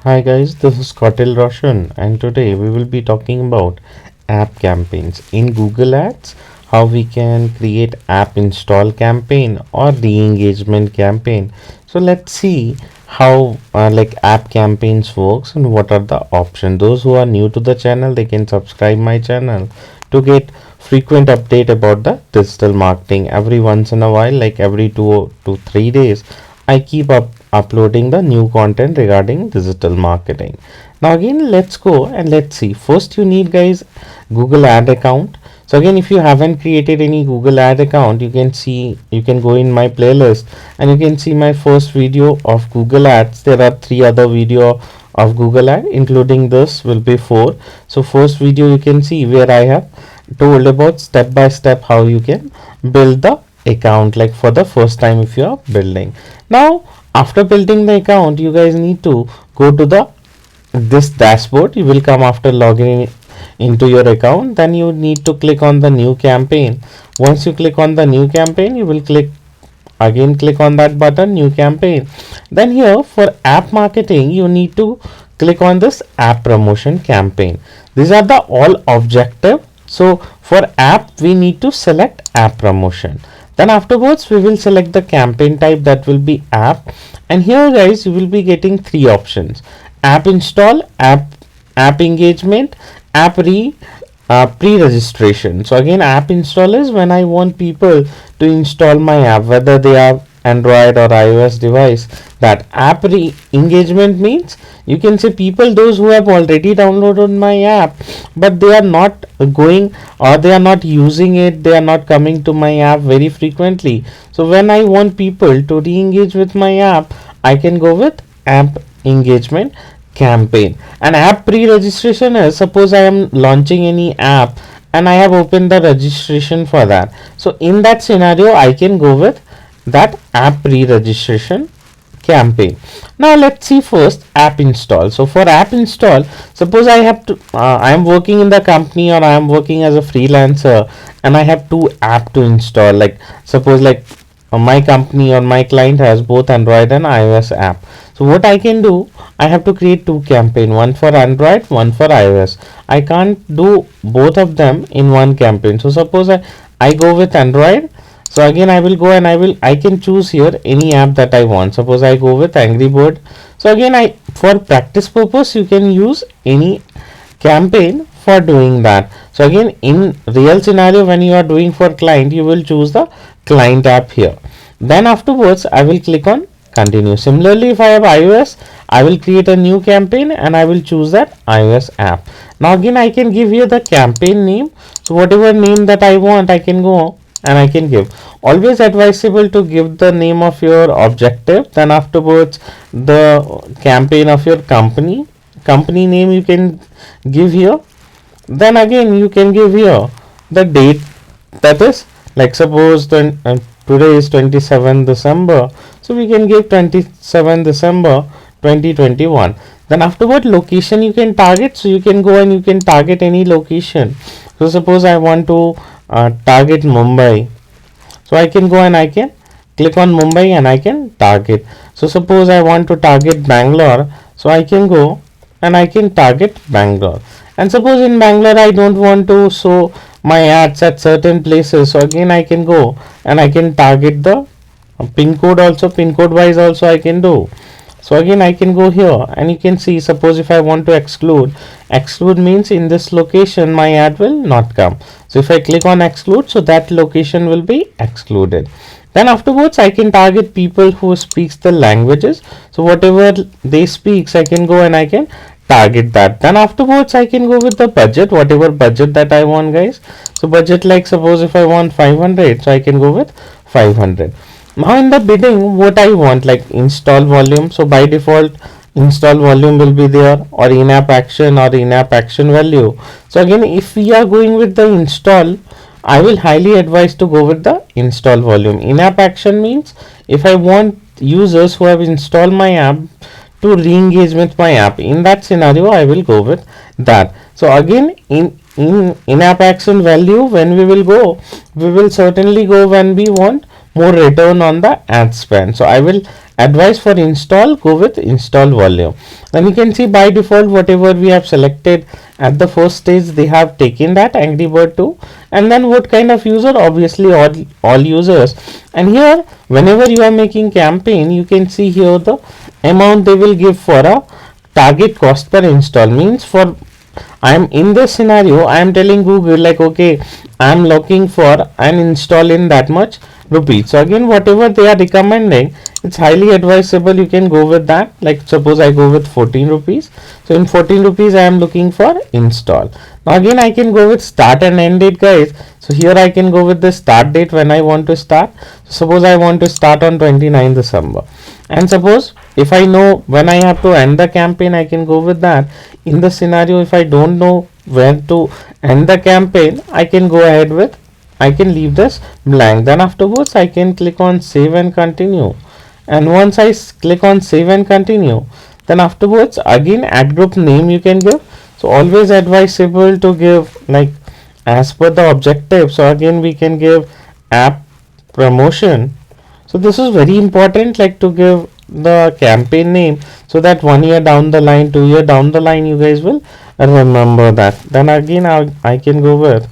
Hi guys, this is Kotil Roshan and today we will be talking about app campaigns in Google Ads, how we can create app install campaign or re-engagement campaign. So let's see how app campaigns works and what are the options. Those who are new to the channel, they can subscribe my channel to get frequent update about the digital marketing. Every once in a while, like every 2 to 3 days, I keep uploading the new content regarding digital marketing. Now again, let's go and let's see. First, you need guys Google Ad account. So again, if you haven't created any Google Ad account, you can go in my playlist and you can see my first video of Google Ads. There are 3 other video of Google Ad, including this will be 4. So first video you can see where I have told about step by step how you can build the account, like for the first time if you are building. Now after building the account, you guys need to go to this dashboard. You will come after logging into your account. Then you need to click on the new campaign. Once you click on the new campaign, you will click on that button, new campaign. Then here for app marketing, you need to click on this app promotion campaign. These are the all objective. So for app, we need to select app promotion. Then afterwards we will select the campaign type, that will be app, and here guys you will be getting 3 options: app install, app engagement, app pre-registration. So again, app install is when I want people to install my app, whether they are Android or iOS device. That app engagement means you can say people those who have already downloaded my app but they are not going or they are not using it, they are not coming to my app very frequently. So when I want people to re-engage with my app, I can go with app engagement campaign. And app pre-registration is, suppose I am launching any app and I have opened the registration for that. So in that scenario I can go with that app pre-registration campaign. Now let's see first app install. So for app install, suppose I have to I am working in the company or I am working as a freelancer and I have 2 app to install. Like suppose my company or my client has both Android and iOS app. So what I can do, I have to create 2 campaign, one for Android, one for iOS. I can't do both of them in one campaign. So suppose I go with Android. So again I will go and I can choose here any app that I want. Suppose I go with Angry Bird. So again for practice purpose you can use any campaign for doing that. So again in real scenario when you are doing for client, you will choose the client app here. Then afterwards I will click on continue. Similarly, if I have iOS, I will create a new campaign and I will choose that iOS app. Now again I can give here the campaign name. So whatever name that I want, I can go and I can give. Always advisable to give the name of your objective, then afterwards the campaign of your company name you can give here. Then again you can give here the date, that is like suppose today is 27 December, so we can give 27 December 2021. Then afterward location you can target, so you can go and you can target any location. So suppose I want to target Mumbai, so I can go and I can click on Mumbai and I can target. So suppose I want to target Bangalore, so I can go and I can target Bangalore. And suppose in Bangalore I don't want to show my ads at certain places, so again I can go and I can target the pin code also, pin code wise also I can do. So again I can go here and you can see, suppose if I want to exclude means in this location my ad will not come. So if I click on exclude, so that location will be excluded. Then afterwards I can target people who speaks the languages. So whatever they speaks, I can go and I can target that. Then afterwards I can go with the budget, whatever budget that I want guys. So budget, like suppose if I want 500, so I can go with 500. Now in the bidding, what I want, like install volume. So by default install volume will be there, or in-app action or in-app action value. So again if we are going with the install, I will highly advise to go with the install volume. In-app action means if I want users who have installed my app to re-engage with my app, in that scenario I will go with that. So again in-app action value, when we will go, we will certainly go when we want more return on the ad spend. So I will advise for install, go with install volume. Then you can see by default whatever we have selected at the first stage, they have taken that Angry Bird 2. And then what kind of user? Obviously all users. And here whenever you are making campaign, you can see here the amount they will give for a target cost per install. Means for I am in this scenario, I am telling Google like, okay, I am looking for an install in that much rupees. So again, whatever they are recommending, it's highly advisable. You can go with that. Like suppose I go with 14 rupees. So in 14 rupees, I am looking for install. Now again, I can go with start and end date, guys. So here I can go with the start date when I want to start. So suppose I want to start on 29 December. And suppose if I know when I have to end the campaign, I can go with that. In the scenario, if I don't know when to end the campaign, I can go ahead with, I can leave this blank. Then afterwards I can click on save and continue. And once I click on save and continue, then afterwards again ad group name you can give. So always advisable to give like as per the objective. So again we can give app promotion. So this is very important, like to give the campaign name, so that 1 year down the line, 2 year down the line, you guys will remember that. Then again I can go with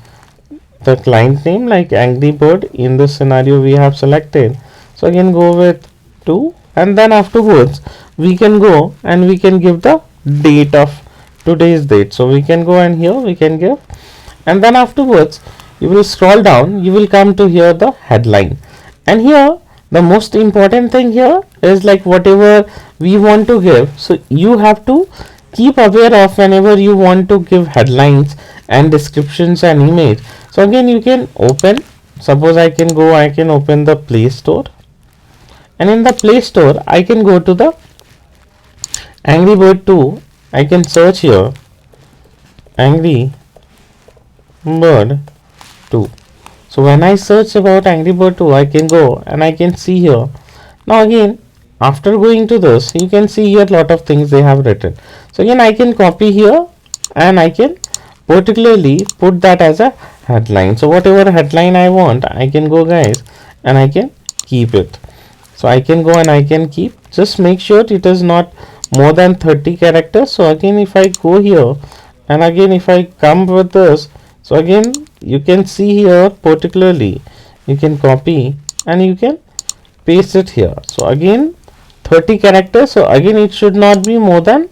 the client name like Angry Bird. In this scenario we have selected. So again go with 2, and then afterwards we can go and we can give the date of today's date. So we can go and here we can give, and then afterwards you will scroll down, you will come to here the headline. And here the most important thing here is like whatever we want to give, so you have to keep aware of whenever you want to give headlines and descriptions and image. So again you can open, suppose I can go, I can open the Play Store, and in the Play Store I can go to the Angry Bird 2. I can search here Angry Bird 2. So when I search about Angry Bird 2, I can go and I can see here. Now again, after going to this, you can see here lot of things they have written. So again, I can copy here and I can particularly put that as a headline. So whatever headline I want, I can go, guys, and I can keep it. So I can go and I can keep. Just make sure it is not more than 30 characters. So again, if I go here and again if I come with this, so again you can see here particularly you can copy and you can paste it here. So again 30 characters. So again it should not be more than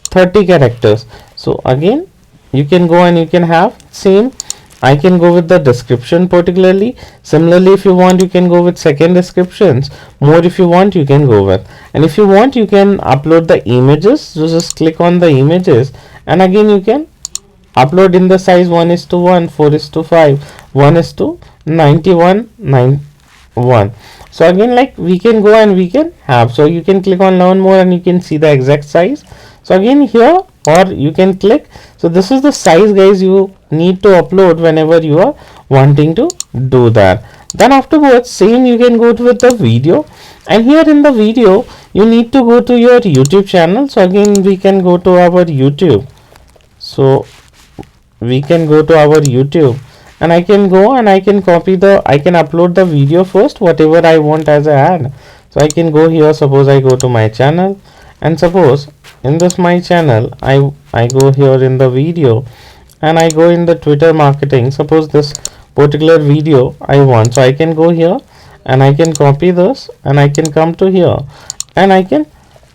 30 characters. So again you can go and you can have same. I can go with the description particularly. Similarly, if you want, you can go with second descriptions. More if you want, you can go with. And if you want, you can upload the images. So just click on the images and again you can upload in the size 1:1, 4:5, 1:91, 1. So again, like we can go and we can have. So you can click on learn more and you can see the exact size. So again here, or you can click. So this is the size, guys, you need to upload whenever you are wanting to do that. Then afterwards, same you can go to with the video, and here in the video you need to go to your YouTube channel. So again we can go to our YouTube. So we can go to our YouTube and I can go and I can copy the, I can upload the video first, whatever I want as a ad. So I can go here, suppose I go to my channel, and suppose in this my channel I go here in the video and I go in the Twitter marketing. Suppose this particular video I want, so I can go here and I can copy this and I can come to here and I can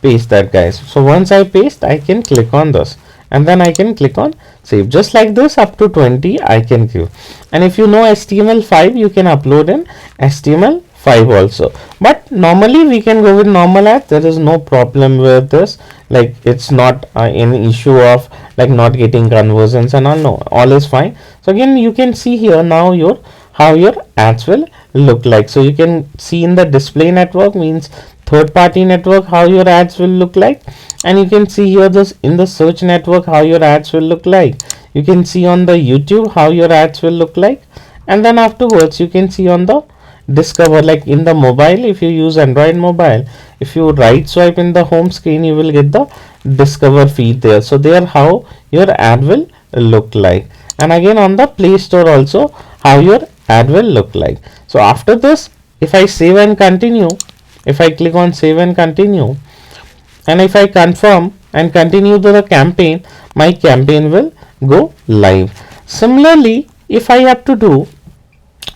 paste that, guys. So once I paste, I can click on this and then I can click on save. Just like this, up to 20 I can give. And if you know HTML5, you can upload in HTML5 also. But normally we can go with normal ads. There is no problem with this. Like it's not any issue of like not getting conversions and all. No, all is fine. So again you can see here now your how your ads will look like. So you can see in the display network, means third party network, how your ads will look like, and you can see here this in the search network how your ads will look like. You can see on the YouTube how your ads will look like, and then afterwards you can see on the discover, like in the mobile, if you use Android mobile, if you right swipe in the home screen, you will get the discover feed there. So there how your ad will look like, and again on the Play Store also how your ad will look like. So after this, if I save and continue, if I click on save and continue, and if I confirm and continue to the campaign, my campaign will go live. Similarly, if I have to do,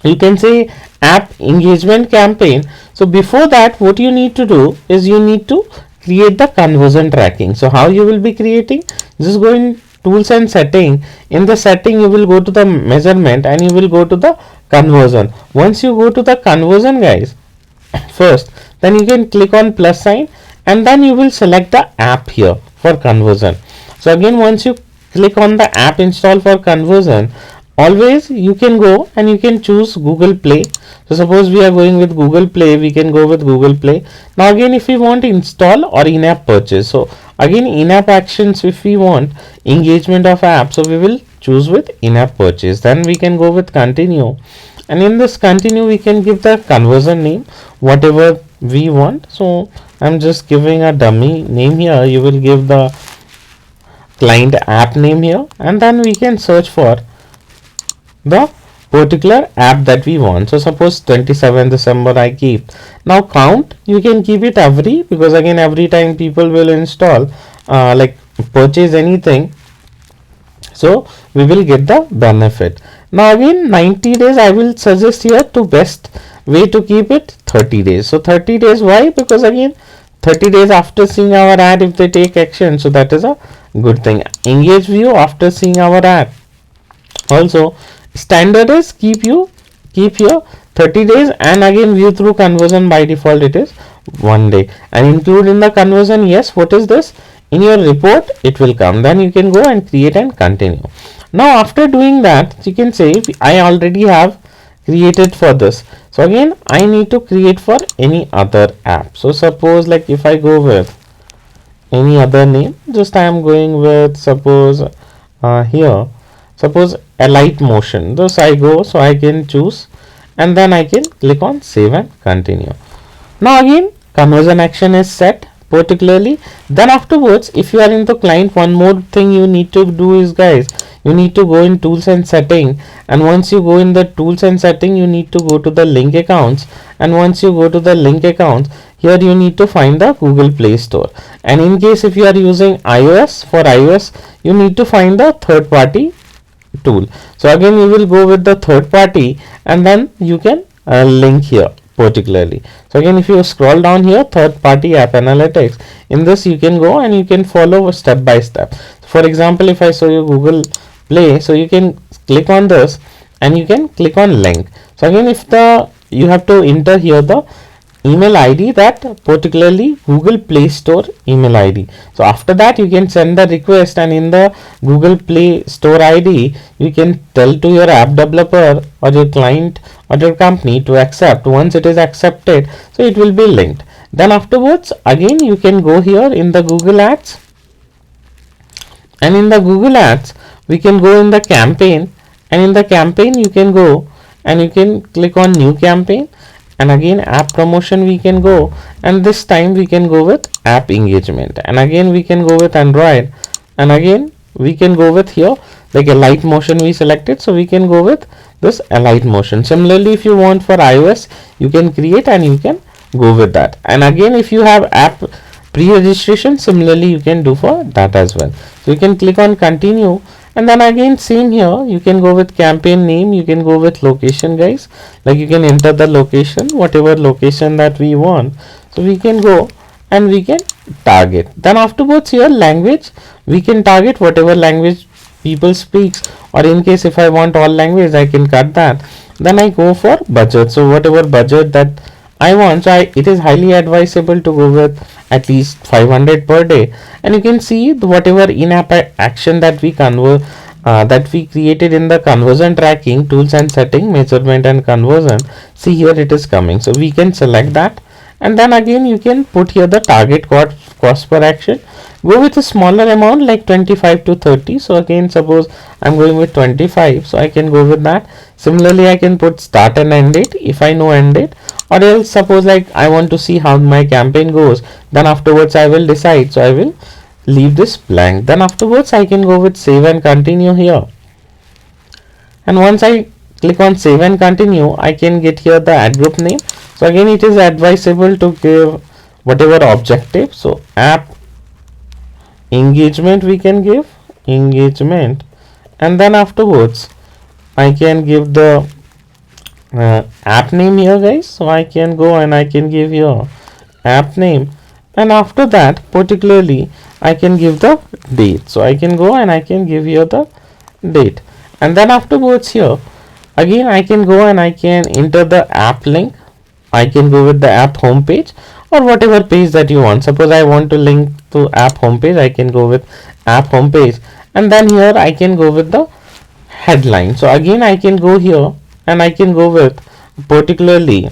you can say app engagement campaign. So before that, what you need to do is you need to create the conversion tracking. So how you will be creating? Just go in tools and setting. In the setting, you will go to the measurement and you will go to the conversion. Once you go to the conversion, guys, first, then you can click on plus sign and then you will select the app here for conversion. So again, once you click on the app install for conversion, always you can go and you can choose Google Play. So suppose we are going with Google Play, we can go with Google Play. Now again, if we want install or in-app purchase, so again in-app actions, if we want engagement of app, so we will choose with in-app purchase. Then we can go with continue, and in this continue we can give the conversion name whatever we want. So I'm just giving a dummy name here. You will give the client app name here, and then we can search for the particular app that we want. So suppose 27 December I keep. Now count, you can keep it every, because again every time people will install like purchase anything, so we will get the benefit. Now again 90 days I will suggest here to best way to keep it 30 days. So 30 days, why? Because again 30 days after seeing our ad, if they take action, so that is a good thing. Engage view after seeing our ad. Also standard is keep here 30 days, and again view through conversion, by default it is 1 day, and include in the conversion, yes, what is this, in your report it will come. Then you can go and create and continue. Now after doing that, you can say I already have created for this, so again I need to create for any other app. So suppose like if I go with any other name, just I am going with suppose here, suppose a light motion. Thus I go, so I can choose and then I can click on save and continue. Now again conversion action is set particularly. Then afterwards, if you are in the client, one more thing you need to do is, guys, you need to go in tools and setting, and once you go in the tools and setting, you need to go to the link accounts, and once you go to the link accounts, here you need to find the Google Play Store. And in case if you are using iOS, for iOS you need to find the third party tool. So again you will go with the third party and then you can link here particularly. So again if you scroll down here, third party app analytics, in this you can go and you can follow step by step. For example, if I show you Google Play, so you can click on this and you can click on link. So again if you have to enter here the email ID, that particularly Google Play Store email ID. So after that you can send the request, and in the Google Play Store ID you can tell to your app developer or your client or your company to accept. Once it is accepted, so it will be linked. Then afterwards again you can go here in the Google Ads, and in the Google Ads we can go in the campaign, and in the campaign you can go and you can click on new campaign, and again app promotion we can go, and this time we can go with app engagement, and again we can go with Android, and again we can go with here like a light motion we selected, so we can go with this a light motion. Similarly if you want for iOS, you can create and you can go with that. And again if you have app pre-registration, similarly you can do for that as well. So you can click on continue, and then again same here, you can go with campaign name, you can go with location, guys, like you can enter the location, whatever location that we want. So we can go and we can target. Then afterwards here language, we can target whatever language people speaks, or in case if I want all language, I can cut that. Then I go for budget, so whatever budget that I want, so it is highly advisable to go with at least 500 per day. And you can see whatever in-app action that we convert that we created in the conversion tracking, tools and setting, measurement and conversion. See here it is coming, so we can select that, and then again you can put here the target cost per action. Go with a smaller amount like 25 to 30. So again suppose I'm going with 25, so I can go with that. Similarly I can put start and end date if I know end date, or else suppose like I want to see how my campaign goes, then afterwards I will decide, so I will leave this blank. Then afterwards I can go with save and continue here, and once I click on save and continue, I can get here the ad group name. So again, it is advisable to give whatever objective. So app engagement we can give engagement, and then afterwards I can give the app name here, guys. So I can go and I can give here app name, and after that particularly I can give the date. So I can go and I can give here the date, and then afterwards here again I can go and I can enter the app link. I can go with the app homepage or whatever page that you want. Suppose I want to link to app homepage, I can go with app homepage, and then here I can go with the headline. So again I can go here and I can go with particularly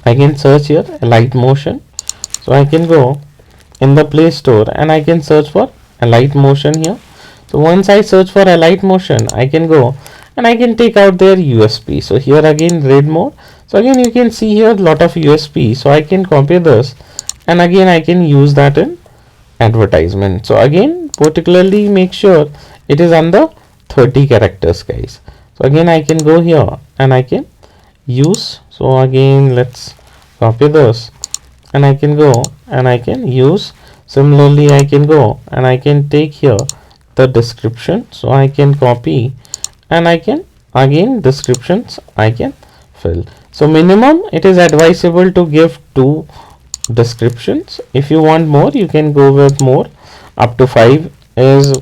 I can search here light motion. So I can go in the Play Store and I can search for light motion here. So once I search for light motion, I can go and I can take out their USP. So here again read more. So again you can see here lot of USP. So I can copy this and again I can use that in advertisement. So again particularly make sure it is under 30 characters, guys. So again I can go here and I can use. So again let's copy this and I can go and I can use. Similarly I can go and I can take here the description. So I can copy and I can again descriptions I can fill. So minimum it is advisable to give 2 descriptions. If you want more you can go with more, up to 5 is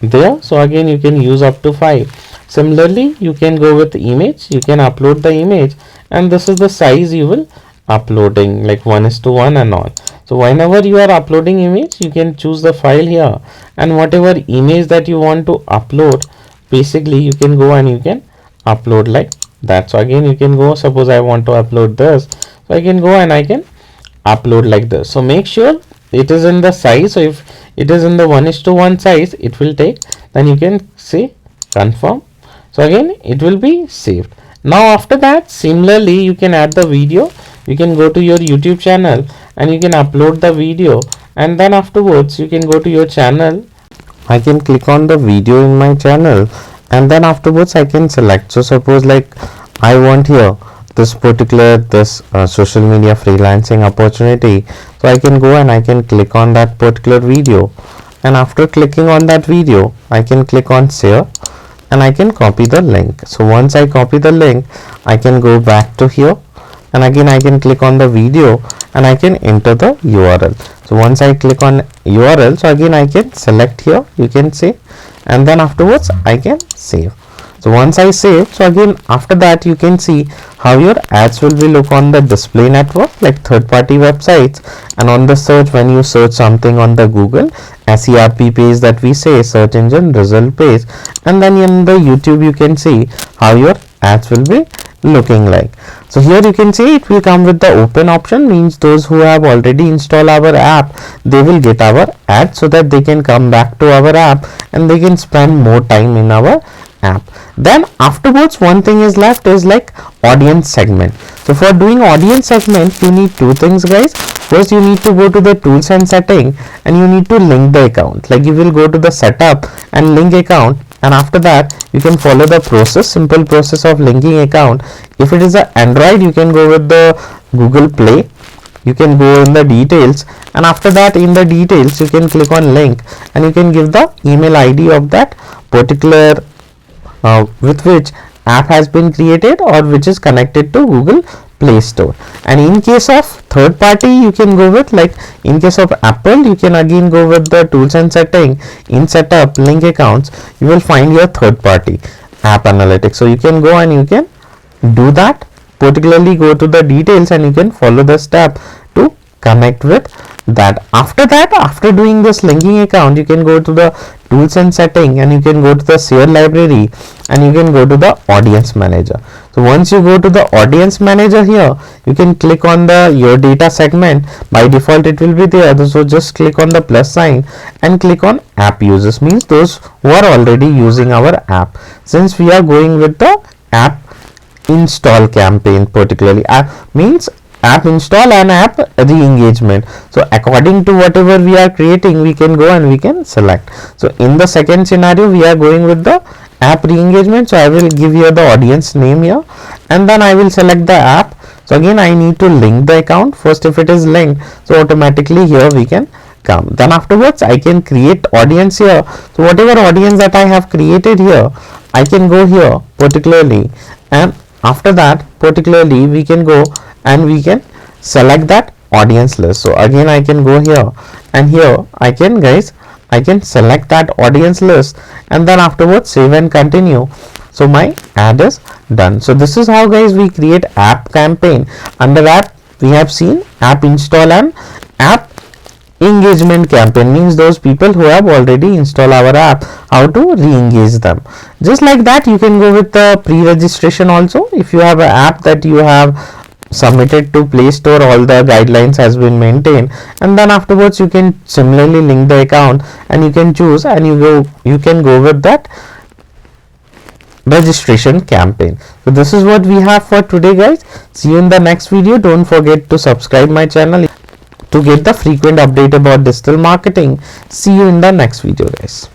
there. So again you can use up to 5. Similarly you can go with image, you can upload the image, and this is the size you will uploading, like 1:1 and all. So whenever you are uploading image you can choose the file here, and whatever image that you want to upload, basically you can go and you can upload like that. So again you can go, suppose I want to upload this, so I can go and I can upload like this. So make sure it is in the size. So if it is in the 1:1 size it will take, then you can say confirm. So again it will be saved. Now after that similarly you can add the video. You can go to your YouTube channel and you can upload the video, and then afterwards you can go to your channel. I can click on the video in my channel, and then afterwards I can select. So suppose like I want here this particular social media freelancing opportunity, so I can go and I can click on that particular video, and after clicking on that video I can click on share and I can copy the link. So once I copy the link I can go back to here and again I can click on the video and I can enter the URL. So once I click on URL, so again I can select here, you can say, and then afterwards I can save. So once I save, so again after that you can see how your ads will be look on the display network, like third-party websites, and on the search, when you search something on the Google SERP page that we say, search engine result page, and then in the YouTube you can see how your ads will be looking like. So here you can see it will come with the open option, means those who have already installed our app, they will get our ad so that they can come back to our app and they can spend more time in our app. Then afterwards one thing is left is like audience segment. So for doing audience segment you need 2 things, guys. First you need to go to the tools and setting and you need to link the account. Like you will go to the setup and link account, and after that you can follow the process, simple process of linking account. If it is a Android you can go with the Google Play, you can go in the details, and after that in the details you can click on link and you can give the email ID of that particular with which app has been created or which is connected to Google Play Store. And in case of third party you can go with, like in case of Apple you can again go with the tools and setting, in setup link accounts you will find your third party app analytics. So you can go and you can do that, particularly go to the details and you can follow the step to connect with that. After that, after doing this linking account, you can go to the tools and setting and you can go to the share library and you can go to the audience manager. So once you go to the audience manager here, you can click on the your data segment. By default it will be there, so just click on the plus sign and click on app users, means those who are already using our app. Since we are going with the app install campaign, particularly app means app install and app re-engagement. So according to whatever we are creating we can go and we can select. So in the second scenario we are going with the app re-engagement, so I will give here the audience name here and then I will select the app. So again I need to link the account first. If it is linked, so automatically here we can come. Then afterwards I can create audience here. So whatever audience that I have created here, I can go here particularly, and after that particularly we can go and we can select that audience list. So again I can go here, and here I can select that audience list, and then afterwards save and continue. So my ad is done. So this is how guys we create app campaign. Under app we have seen app install and app engagement campaign, means those people who have already installed our app, how to re-engage them. Just like that you can go with the pre-registration also. If you have an app that you have submitted to Play Store, all the guidelines has been maintained, and then afterwards you can similarly link the account and you can choose, and you can go with that registration campaign. So this is what we have for today guys. See you in the next video. Don't forget to subscribe my channel to get the frequent update about digital marketing. See you in the next video guys.